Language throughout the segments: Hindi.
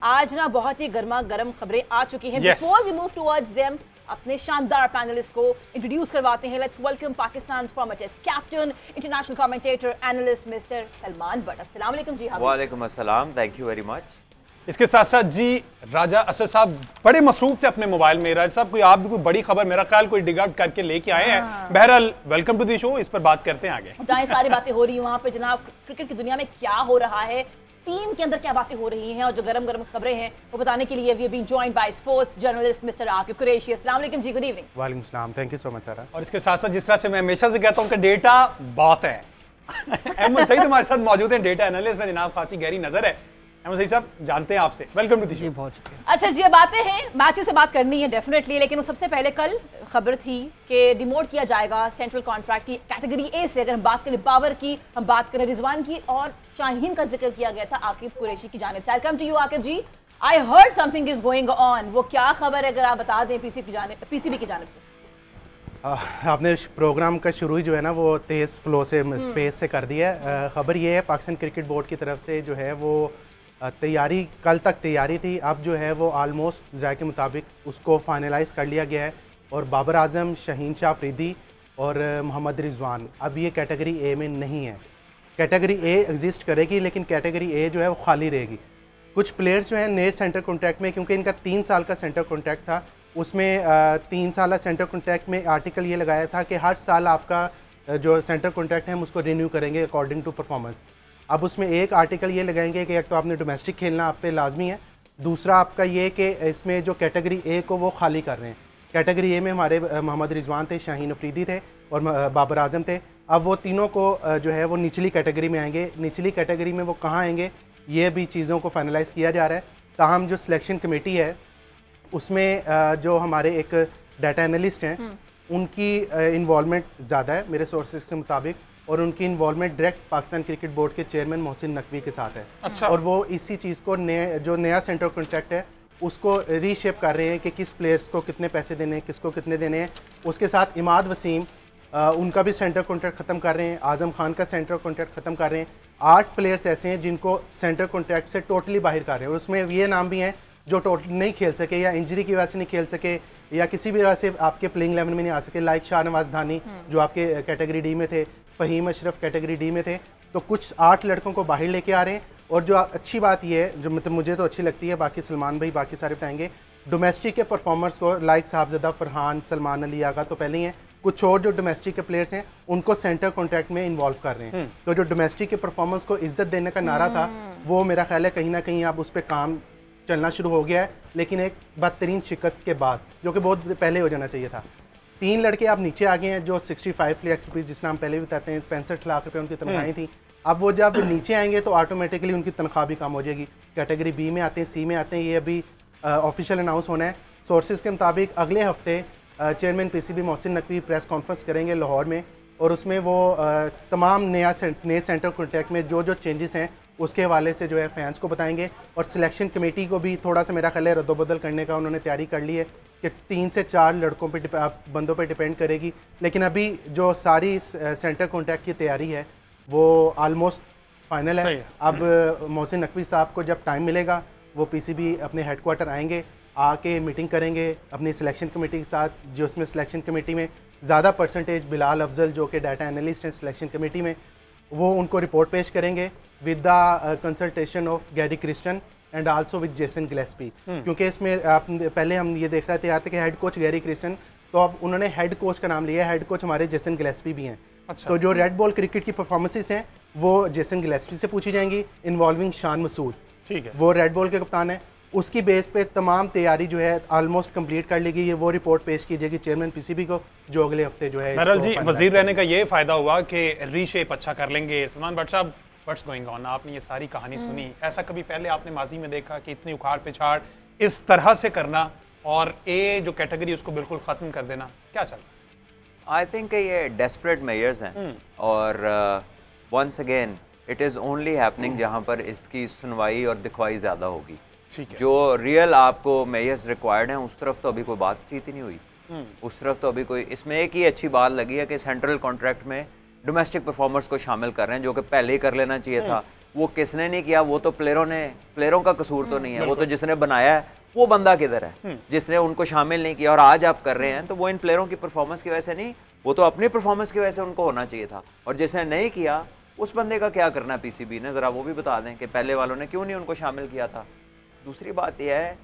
आज ना बहुत ही गर्मा गर्म खबरें आ चुकी हैं। Before we move towards them, अपने शानदार पैनलिस्ट को इंट्रोड्यूस करवाते हैं। Let's welcome Pakistan former test captain, international commentator, analyst mister Salman Butt. अस्सलाम वालेकुम जी। वालेकुम अस्सलाम, थैंक यू वेरी मच। इसके साथ साथ जी राजा असद साहब बड़े मसरूफ थे अपने मोबाइल में। राजा साहब कोई आप भी कोई बड़ी खबर मेरा ख्याल कोई डिग आउट करके लेके आए हैं। बहरहाल वेलकम टू दी शो, इस पर बात करते हैं आगे। जहाँ सारी बातें हो रही है वहाँ पे जनाब क्रिकेट की दुनिया में क्या हो रहा है, टीम के अंदर क्या बातें हो रही हैं और जो गरम गरम खबरें हैं वो बताने के लिए we been joined by sports journalist mister Aqib Qureshi. अस्सलाम वालेकुम जी, गुड इवनिंग। वालेकुम सलाम, थैंक यू सो मच सारा। और इसके साथ साथ जिस तरह से मैं हमेशा से कहता हूँ कि डेटा बहुत है अहमद सईद हमारे साथ मौजूद हैं, डेटा एनालिस्ट हैं जनाब, खासी गहरी नजर है। अहमद सईद साहब जानते हैं आपसे, वेलकम टू द शो। बहुत शुक्रिया। अच्छा जी, अब आते हैं मैचेस से बात करनी है डेफिनेटली, लेकिन वो सबसे पहले कल खबर थी कि डिमोट किया जाएगा सेंट्रल कॉन्ट्रैक्ट की कैटेगरी ए से। अगर हम बात करें बाबर की, हम बात करें रिजवान की और शाहीन का जिक्र किया गया था आकिब कुरैशी की जानिब से। I come to you Aqib ji, I heard something is going on, वो क्या खबर है अगर आप बता दें पीसीबी की जानिब से। आपने प्रोग्राम का शुरू ही जो है ना वो तेज़ फ्लो से स्पेस से कर दिया है। खबर ये है पाकिस्तान क्रिकेट बोर्ड की तरफ से जो है वो तैयारी, कल तक तैयारी थी, अब जो है वो आलमोस्ट ज़ाय के मुताबिक उसको फाइनलाइज कर लिया गया है। और बाबर आजम, शहीन शाह अफरीदी और मोहम्मद रिजवान अब ये कैटेगरी ए में नहीं है। कैटेगरी ए एग्जिस्ट करेगी लेकिन कैटेगरी ए जो है वो खाली रहेगी। कुछ प्लेयर्स जो हैं नए सेंटर कॉन्ट्रैक्ट में, क्योंकि इनका 3 साल का सेंटर कॉन्ट्रैक्ट था, उसमें 3 साल सेंटर कॉन्ट्रैक्ट में आर्टिकल ये लगाया था कि हर साल आपका जो सेंटर कॉन्ट्रैक्ट है हम उसको रिन्यू करेंगे अकॉर्डिंग टू परफॉर्मेंस। अब उसमें एक आर्टिकल ये लगाएंगे कि एक तो आपने डोमेस्टिक खेलना आप पे लाजमी है, दूसरा आपका ये कि इसमें जो कैटेगरी ए को वो खाली कर रहे हैं। कैटेगरी ए में हमारे मोहम्मद रिजवान थे, शाहीन अफरीदी थे और बाबर आजम थे। अब वो तीनों को जो है वो निचली कैटेगरी में आएंगे। निचली कैटेगरी में वो कहाँ आएंगे ये भी चीज़ों को फाइनलाइज किया जा रहा है। ताहम जो सिलेक्शन कमेटी है उसमें जो हमारे एक डाटा एनालिस्ट हैं उनकी इन्वॉल्वमेंट ज़्यादा है मेरे सोर्सेज के मुताबिक, और उनकी involvement direct Pakistan cricket board के चेयरमैन मोहसिन नकवी के साथ है। अच्छा। और वो इसी चीज़ को जो नया सेंटर कॉन्ट्रैक्ट है उसको रीशेप कर रहे हैं कि किस प्लेयर्स को कितने पैसे देने हैं, किसको कितने देने हैं। उसके साथ इमाद वसीम उनका भी सेंटर कॉन्ट्रैक्ट ख़त्म कर रहे हैं, आज़म खान का सेंटर कॉन्ट्रैक्ट ख़त्म कर रहे हैं। 8 प्लेयर्स ऐसे हैं जिनको सेंटर कॉन्ट्रैक्ट से टोटली बाहर कर रहे हैं, और उसमें ये नाम भी हैं जो टोटल नहीं खेल सके या इंजरी की वजह से नहीं खेल सके या किसी भी वजह से आपके प्लेइंग 11 में नहीं आ सके, लाइक शाहनवाज धानी जो आपके कैटेगरी डी में थे, फहीम अशरफ कैटेगरी डी में थे। तो कुछ 8 लड़कों को बाहर लेके आ रहे हैं। और जो अच्छी बात ये है, जो मतलब मुझे तो अच्छी लगती है, बाकी सलमान भाई बाकी सारे बताएंगे, डोमेस्टिक के परफॉर्मर्स को लाइक साहबजादा, फरहान, सलमान अली आगा तो पहले ही हैं, कुछ और जो डोमेस्टिक के प्लेयर्स हैं उनको सेंटर कॉन्ट्रैक्ट में इन्वॉल्व कर रहे हैं। तो जो डोमेस्टिक के परफॉर्मेंस को इज्जत देने का नारा था वो मेरा ख्याल है कहीं ना कहीं अब उस पर काम चलना शुरू हो गया है, लेकिन एक बदतरीन शिकस्त के बाद, जो कि बहुत पहले हो जाना चाहिए था। 3 लड़के अब नीचे आ गए हैं जो 65 लाख रुपये, जिस नाम पहले भी बताते हैं 65 लाख रुपये उनकी तनख्वाहें थी। अब वो जब नीचे आएंगे तो ऑटोमेटिकली उनकी तनख्वाह भी कम हो जाएगी। कैटेगरी बी में आते हैं, सी में आते हैं, ये अभी ऑफिशियल अनाउंस होना है। सोर्सेज के मुताबिक अगले हफ्ते chairman PCB Mohsin Naqvi press conference करेंगे लाहौर में, और उसमें वो तमाम नए सेंटर कॉन्ट्रैक्ट में जो जो चेंजेस हैं उसके हवाले से जो है फैंस को बताएंगे। और सिलेक्शन कमेटी को भी थोड़ा सा मेरा ख्याल है रद्दोबदल करने का उन्होंने तैयारी कर ली है कि 3 से 4 लड़कों पे बंदों पे डिपेंड करेगी। लेकिन अभी जो सारी सेंटर कॉन्ट्रैक्ट की तैयारी है वो ऑलमोस्ट फाइनल है। अब मोहसिन नकवी साहब को जब टाइम मिलेगा वो पीसीबी अपने हेडक्वार्टर आएंगे, आके मीटिंग करेंगे अपनी सिलेक्शन कमेटी के साथ, जो उसमें सिलेक्शन कमेटी में ज़्यादा परसेंटेज बिलाल अफजल जो कि डाटा एनालिस्ट हैं सिलेक्शन कमेटी में, वो उनको रिपोर्ट पेश करेंगे with the consultation of Gary Kristen and also with Jason Gillespie. क्योंकि इसमें पहले हम ये देख रहे थे कि हेड कोच गैरी क्रिस्टन, तो अब उन्होंने हेड कोच का नाम लिया है, हेड कोच हमारे जेसन गिलेस्पी भी हैं। अच्छा। तो जो रेड बॉल क्रिकेट की परफॉर्मेंसेस हैं वो जेसन गिलेस्पी से पूछी जाएंगी, इन्वॉल्विंग शान मसूद, ठीक है, वो रेड बॉल के कप्तान है। उसकी बेस पे तमाम तैयारी जो है ऑलमोस्ट कंप्लीट कर ली गई है। वो रिपोर्ट पेश की जाएगी चेयरमैन पीसीबी को, जो अगले हफ्ते जो है। बहरहाल जी, वजीर रहने का ये फायदा हुआ कि रीशेप अच्छा कर लेंगे। सलमान भट्ट साहब, व्हाट्स गोइंग ऑन, आपने ये सारी कहानी सुनी, ऐसा कभी पहले आपने माजी में देखा कि इतनी उखाड़ पिछाड़ इस तरह से करना और ए जो कैटेगरी उसको बिल्कुल खत्म कर देना, क्या चल रहा है? आई थिंक ये डेस्परेट मेजर्स हैं और once again it is only happening जहाँ पर इसकी सुनवाई और दिखवाई ज़्यादा होगी। जो रियल आपको मेजर्स रिक्वायर्ड हैं उस तरफ तो अभी कोई बातचीत ही नहीं हुई। उस तरफ तो अभी कोई, इसमें एक ही अच्छी बात लगी है कि सेंट्रल कॉन्ट्रैक्ट में डोमेस्टिक परफॉर्मर्स को शामिल कर रहे हैं, जो कि पहले ही कर लेना चाहिए था। वो किसने नहीं किया, वो तो प्लेयरों का कसूर तो नहीं है, वो तो जिसने बनाया है वो बंदा किधर है जिसने उनको शामिल नहीं किया। और आज आप कर रहे हैं तो वो इन प्लेयरों की परफॉर्मेंस की वजह से नहीं, वो तो अपनी परफॉर्मेंस की वजह से उनको होना चाहिए था। और जिसने नहीं किया उस बंदे का क्या करना पीसीबी ने, ज़रा वो भी बता दें कि पहले वालों ने क्यों नहीं उनको शामिल किया था। दूसरी बात यह है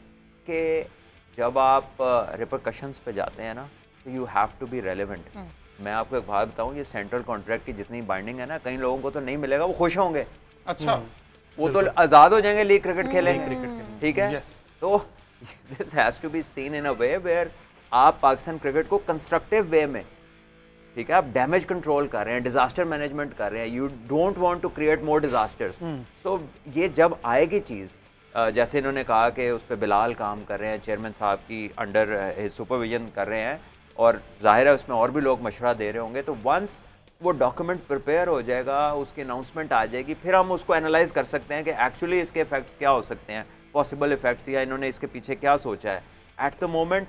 कि जब आप रिपरकशंस पे जाते हैं ना तो you have to be relevant. मैं आपको एक बात बताऊं, ये सेंट्रल कॉन्ट्रैक्ट की जितनी बाइंडिंग है ना, कई लोगों को तो नहीं मिलेगा, वो खुश होंगे। अच्छा, वो तो आज़ाद हो जाएंगे, लीग क्रिकेट खेलेंगे, ठीक है। तो this has to be seen in a way where आप पाकिस्तान क्रिकेट को कंस्ट्रक्टिव वे में, ठीक है, आप डैमेज कंट्रोल कर रहे हैं, डिजास्टर मैनेजमेंट कर रहे हैं, you don't want to create more disasters. तो ये जब आएगी चीज़, जैसे इन्होंने कहा कि उस पर बिलाल काम कर रहे हैं, चेयरमैन साहब की अंडर सुपरविजन कर रहे हैं, और जाहिर है उसमें और भी लोग मशवरा दे रहे होंगे। तो वंस वो डॉक्यूमेंट प्रिपेयर हो जाएगा, उसकी अनाउंसमेंट आ जाएगी, फिर हम उसको एनालाइज कर सकते हैं कि एक्चुअली इसके इफेक्ट्स क्या हो सकते हैं, पॉसिबल इफेक्ट्स, या इन्होंने इसके पीछे क्या सोचा है। एट द मोमेंट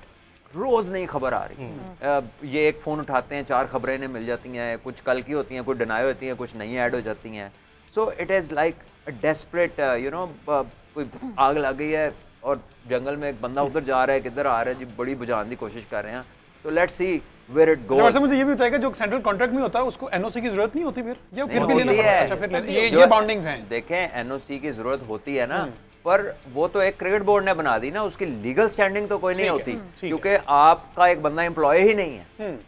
रोज नई खबर आ रही, ये एक फ़ोन उठाते हैं 4 खबरें इन्हें मिल जाती हैं, कुछ कल की होती हैं, कुछ डिनाई होती हैं, कुछ नई ऐड हो जाती हैं। So it is like a desperate, you know, कोई आग लग गई है और जंगल में एक बंदा उधर जा रहा है, किधर आ रहा है जी, बड़ी बुझाने की कोशिश कर रहे हैं। तो let's see where it goes. मुझे ये भी बताएगा जो सेंट्रल कॉन्ट्रैक्ट में होता है उसको एनओसी की जरूरत नहीं होती, फिर ये भी लेना पड़ता है। अच्छा, फिर ये बाउंडिंग्स हैं। देखें, एनओसी की जरूरत होती है ना, पर वो तो एक क्रिकेट बोर्ड ने बना दी ना, उसकी लीगल स्टैंडिंग तो कोई नहीं होती, क्योंकि आपका एक बंदा एम्प्लॉय ही नहीं है।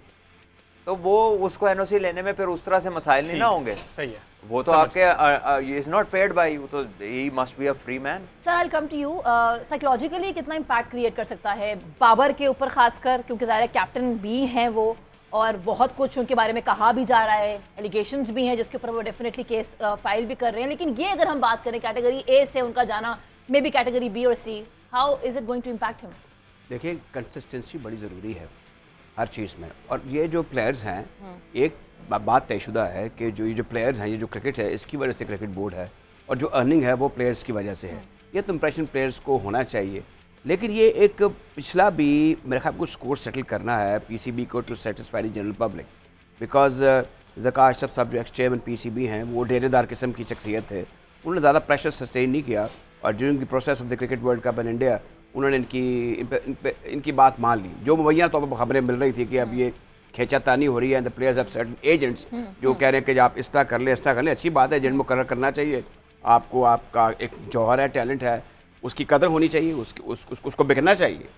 तो वो उसको एनओसी लेने में फिर उस तरह से मसाइल नहीं ना होंगे। सही है, वो तो आपके is not paid by you, तो he must be a free man. Sir, I will come to you, psychologically कितना इम्पैक्ट क्रिएट कर सकता है बाबर के ऊपर, खासकर क्योंकि ज़ाहिर है कैप्टन भी हैं वो, और बहुत कुछ उनके बारे में कहा भी जा रहा है, एलिगेशंस भी हैं जिसके ऊपर वो डेफिनेटली केस फाइल भी कर रहे हैं। लेकिन ये अगर हम बात करें कैटेगरी ए से उनका जाना, मे बी कैटेगरी बी और C, how is it going to impact him? देखिए, कंसिस्टेंसी बड़ी ज़रूरी है हर चीज़ में, और ये जो प्लेयर्स हैं, एक बात तयशुदा है कि जो ये जो प्लेयर्स हैं, ये जो क्रिकेट है, इसकी वजह से क्रिकेट बोर्ड है, और जो अर्निंग है वो प्लेयर्स की वजह से है। ये तो इंप्रेशन प्लेयर्स को होना चाहिए, लेकिन ये एक पिछला भी मेरे ख्याल कुछ स्कोर सेटल करना है पीसीबी को to satisfy the general public, because Zaka Ashraf sahab जो एक्स चेयरमैन पीसीबी हैं, वो डेरेदार किस्म की शख्सियत है, उन्होंने ज़्यादा प्रेशर सस्टेन नहीं किया, और during the process of the cricket world cup in India उन्होंने इनकी बात मान ली। जो मुबैना तौर पर खबरें मिल रही थी कि अब ये खींचातानी हो रही है, the players of certain agents जो कह रहे हैं कि आप इस तरह कर ले, इस तरह कर ले, अच्छी बात है, एजेंट मुकर्रर करना चाहिए, आपको आपका एक जौहर है, टैलेंट है, उसकी कदर होनी चाहिए, उसको बिकना चाहिए।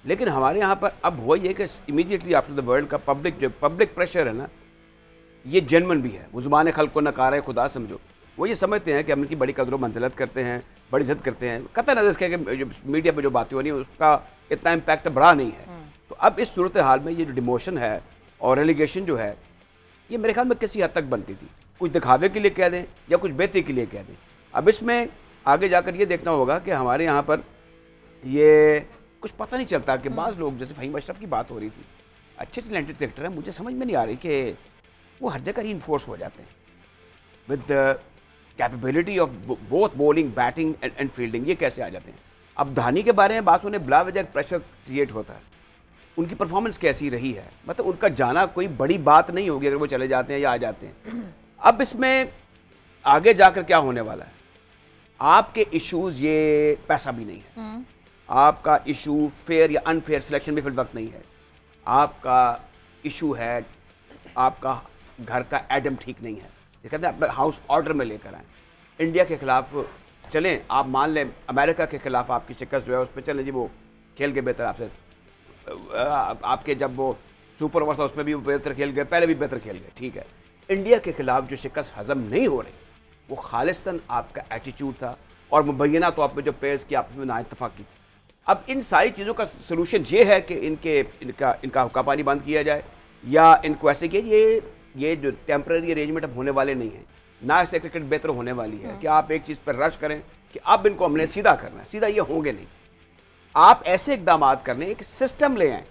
लेकिन हमारे यहाँ पर अब हुआ ये कि इमीडिएटली आफ्टर द वर्ल्ड का पब्लिक प्रेशर है ना, ये जेन्युइन भी है, वो ज़ुबान खल्क़ को नकार है खुदा समझो, वो ये समझते हैं कि हम इनकी बड़ी कदर व मंजिलत करते हैं, बड़ी इज्जत करते हैं, कतई नज़र इसके कि जो मीडिया पर जो बातें हो रही हैं उसका इतना इम्पैक्ट बड़ा नहीं है। तो अब इस सूरत हाल में ये जो डिमोशन है और रेलीगेशन जो है, ये मेरे ख्याल में किसी हद तक बनती थी, कुछ दिखावे के लिए कह दें या कुछ बेहतरी के लिए कह दें। अब इसमें आगे जाकर ये देखना होगा कि हमारे यहाँ पर ये कुछ पता नहीं चलता कि बाज़ लोग, जैसे फ़हीम अशरफ की बात हो रही थी, अच्छे टैलेंटेड क्रिकेटर हैं, मुझे समझ में नहीं आ रही कि वो हर जगह रीइंफोर्स हो जाते हैं with capability of both bowling, batting and fielding, ये कैसे आ जाते हैं। अब धानी के बारे में बात सुने, बिला वजह प्रेशर क्रिएट होता है, उनकी परफॉर्मेंस कैसी रही है, मतलब उनका जाना कोई बड़ी बात नहीं होगी अगर वो चले जाते हैं या आ जाते हैं। अब इसमें आगे जाकर क्या होने वाला है, आपके इश्यूज, ये पैसा भी नहीं है, आपका इशू फेयर या अनफेयर सिलेक्शन भी फिल वक्त नहीं है, आपका इशू है आपका घर का एडम ठीक नहीं है, ये कहते हैं अपना हाउस ऑर्डर में लेकर आए, इंडिया के खिलाफ चलें, आप मान लें अमेरिका के खिलाफ आपकी शिकस्त जो है उस पर चलें जी, वो खेल के बेहतर आपसे, आपके जब वो सुपर ओवर था उसमें भी बेहतर खेल गए, पहले भी बेहतर खेल गए, ठीक है। इंडिया के खिलाफ जो शिकस्त हजम नहीं हो रही, वो खालिस्तान आपका एटीट्यूड था और मुबैना तौर पर जो प्लेयर्स की आपस में नाइत्तफाकी थी। अब इन सारी चीज़ों का सलूशन ये है कि इनका हुक्का पानी बंद किया जाए, या इनको ऐसे कि ये जो टेम्पररी अरेंजमेंट अब होने वाले नहीं है, ना इससे क्रिकेट बेहतर होने वाली है कि आप एक चीज़ पर रश करें कि अब इनको हमने सीधा करना है, सीधा ये होंगे नहीं, आप ऐसे इकदाम करने एक सिस्टम ले आए,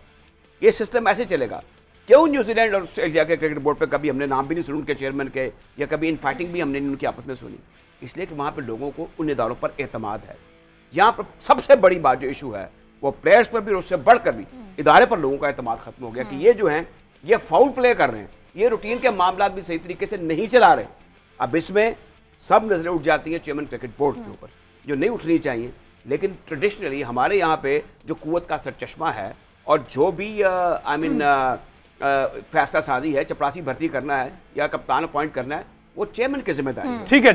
ये सिस्टम ऐसे चलेगा। क्यों न्यूजीलैंड और ऑस्ट्रेलिया के क्रिकेट बोर्ड पे कभी हमने नाम भी नहीं सुना उनके चेयरमैन के, या कभी इन फाइटिंग भी हमने उनकी आपस में सुनी, इसलिए कि वहाँ पर लोगों को उन इदारों पर एतमाद है। यहाँ पर सबसे बड़ी बात जो इशू है वो प्लेयर्स पर भी और उससे बढ़कर भी इदारे पर लोगों का एतमाद खत्म हो गया कि ये जो हैं ये फाउल प्ले कर रहे हैं, ये रूटीन के मामला भी सही तरीके से नहीं चला रहे। अब इसमें सब नजरें उठ जाती हैं चेयरमैन क्रिकेट बोर्ड के ऊपर, जो नहीं उठनी चाहिए। लेकिन ट्रेडिशनली हमारे यहाँ पे जो कुव्वत का सरचश्मा है और जो भी फैसला साजी है, चपरासी भर्ती करना है या कप्तान अपॉइंट करना है, वो चेयरमैन की जिम्मेदारी है। ठीक है।